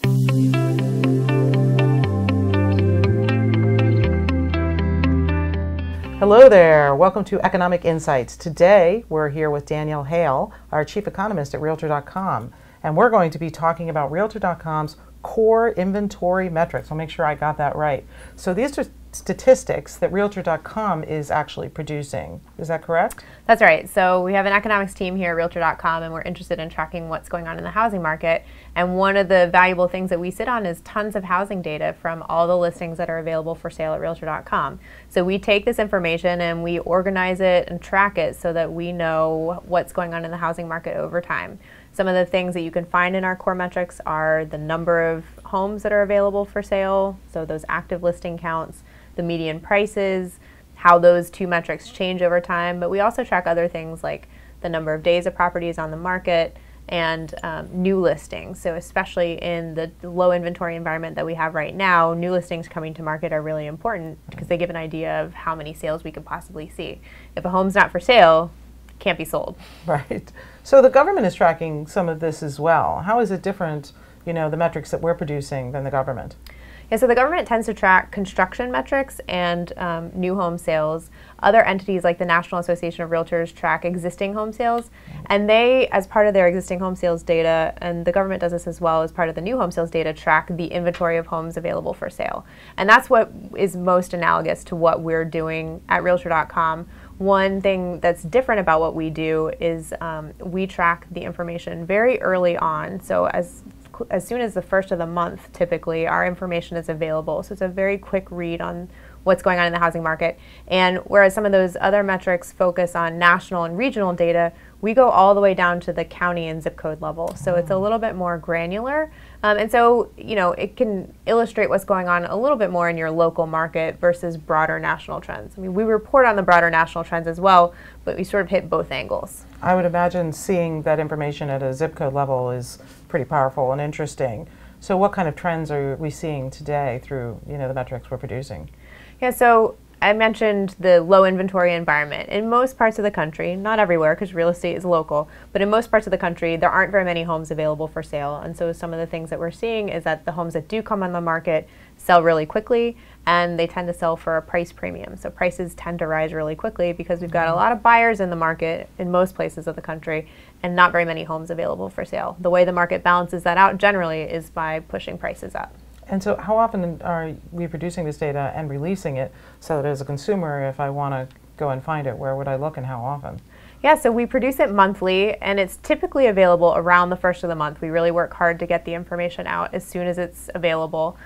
Hello there. Welcome to Economic Insights. Today we're here with Danielle Hale, our chief economist at Realtor.com, and we're going to be talking about Realtor.com's core inventory metrics. I'll make sure I got that right. So these are statistics that Realtor.com is actually producing. Is that correct? That's right. So we have an economics team here at Realtor.com, and we're interested in tracking what's going on in the housing market. And one of the valuable things that we sit on is tons of housing data from all the listings that are available for sale at Realtor.com. So we take this information and we organize it and track it so that we know what's going on in the housing market over time. Some of the things that you can find in our core metrics are the number of homes that are available for sale, so those active listing counts, the median prices, how those two metrics change over time. But we also track other things like the number of days of properties on the market and new listings. So especially in the low inventory environment that we have right now, new listings coming to market are really important because they give an idea of how many sales we could possibly see. If a home's not for sale, it can't be sold. Right. So the government is tracking some of this as well. How is it different, the metrics that we're producing than the government? Yeah, so the government tends to track construction metrics and new home sales. Other entities like the National Association of Realtors track existing home sales, and they, as part of their existing home sales data, and the government does this as well as part of the new home sales data, track the inventory of homes available for sale. And that's what is most analogous to what we're doing at Realtor.com. One thing that's different about what we do is we track the information very early on. So as soon as the first of the month, typically, our information is available. So it's a very quick read on what's going on in the housing market. And whereas some of those other metrics focus on national and regional data, we go all the way down to the county and zip code level. So it's a little bit more granular. And so, it can illustrate what's going on a little bit more in your local market versus broader national trends. I mean, we report on the broader national trends as well, but we sort of hit both angles. I would imagine seeing that information at a zip code level is pretty powerful and interesting. So what kind of trends are we seeing today through, the metrics we're producing? Yeah, so I mentioned the low inventory environment. In most parts of the country, not everywhere because real estate is local, but in most parts of the country, there aren't very many homes available for sale. And so some of the things that we're seeing is that the homes that do come on the market sell really quickly, and they tend to sell for a price premium. So prices tend to rise really quickly because we've got a lot of buyers in the market in most places of the country and not very many homes available for sale. The way the market balances that out generally is by pushing prices up. And so how often are we producing this data and releasing it so that as a consumer, if I want to go and find it, where would I look and how often? Yeah, so we produce it monthly, and it's typically available around the first of the month. We really work hard to get the information out as soon as it's available.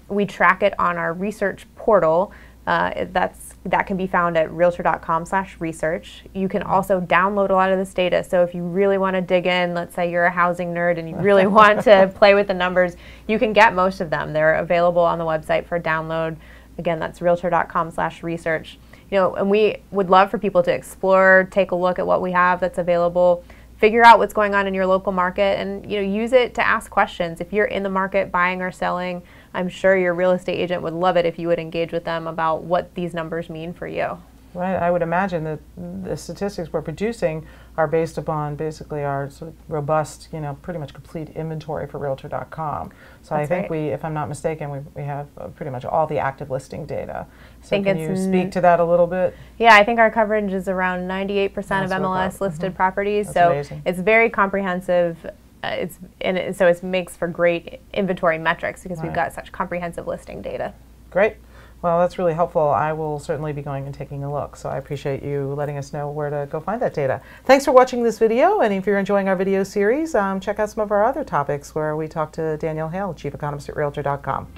We track it on our research portal. That can be found at Realtor.com/research. You can also download a lot of this data. So if you really want to dig in, let's say you're a housing nerd and you really want to play with the numbers, you can get most of them. They're available on the website for download. Again, that's Realtor.com/research. And we would love for people to explore, take a look at what we have that's available, figure out what's going on in your local market, and use it to ask questions. If you're in the market buying or selling, I'm sure your real estate agent would love it if you would engage with them about what these numbers mean for you. Right. I would imagine that the statistics we're producing are based upon basically our sort of robust, pretty much complete inventory for Realtor.com. So I think if I'm not mistaken, we have pretty much all the active listing data. So can you speak to that a little bit? Yeah, I think our coverage is around 98% of MLS listed properties. That's so amazing. It's very comprehensive. So it makes for great inventory metrics because we've got such comprehensive listing data. Great. Well, that's really helpful. I will certainly be going and taking a look. So I appreciate you letting us know where to go find that data. Thanks for watching this video. And if you're enjoying our video series, check out some of our other topics where we talk to Danielle Hale, Chief Economist at Realtor.com.